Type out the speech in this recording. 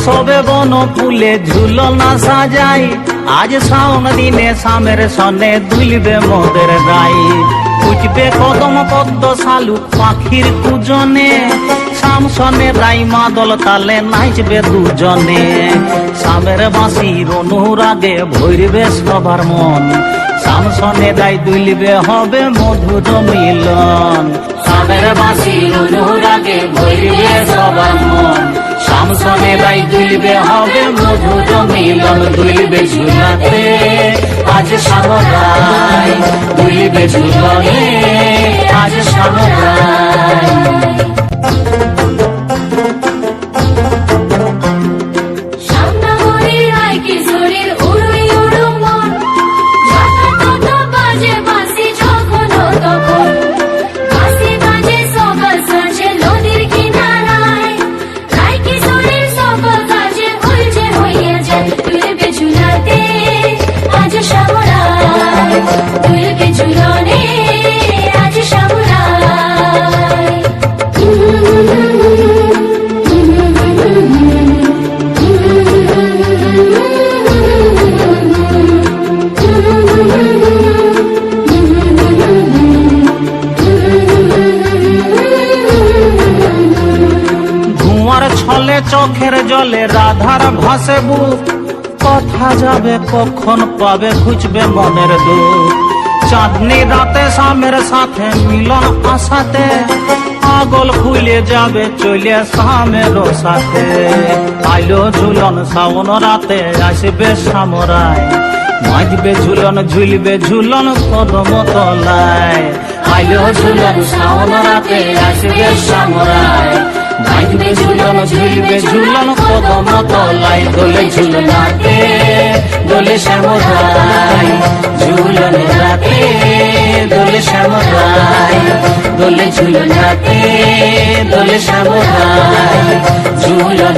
সবে বন ফুলে ঝুলনা সাজাই, আজ শাওন দিনে শামের সনে দুলবে মোদের গাই। উঠবে কদম পদ্ম শালুক পাখির কুজনে, শাম সনে রাই মাদল তালে নাচবে দুজনে। শামের বাঁশির অনুরাগে ভরবে সবার মন, শাম সনে রাই দুলবে হবে মধুর মিলন। শামের বাঁশির অনুরাগে ভরবে সবার মন, শাম সনে রাই দুলবে হবে মধুর মিলন। দুলবে ঝুলাতে আজ শামরাই, দুলবে ঝুলনে আজ শামরাই। ছলে চোখের জলে রাধার ভাসে বুক, কথা যাবে কখন পাবে খুঁজবে মনের দুঃখ। চাঁদনি রাতে শামের সাথে মিলন আশাতে, পাগল খুলে যাবে চলে শামের সাথে। আইলো ঝুলন শাওন রাতে আসবে শামরাই, মাঝবে ঝুলন ঝুলবে ঝুলন কদম তলায়। আইলো ঝুলন শাওন রাতে আসবে শামরাই, মাঝবে ঝুলন ঝুলবে ঝুলন কদম তলায়। দোলে ঝুলনাতে দোলে শ্যামরাই, ঝুলন রাতে দোলে শ্যামরাই। দোলে ঝুলনাতে দোলে শ্যামরাই, ঝুলন।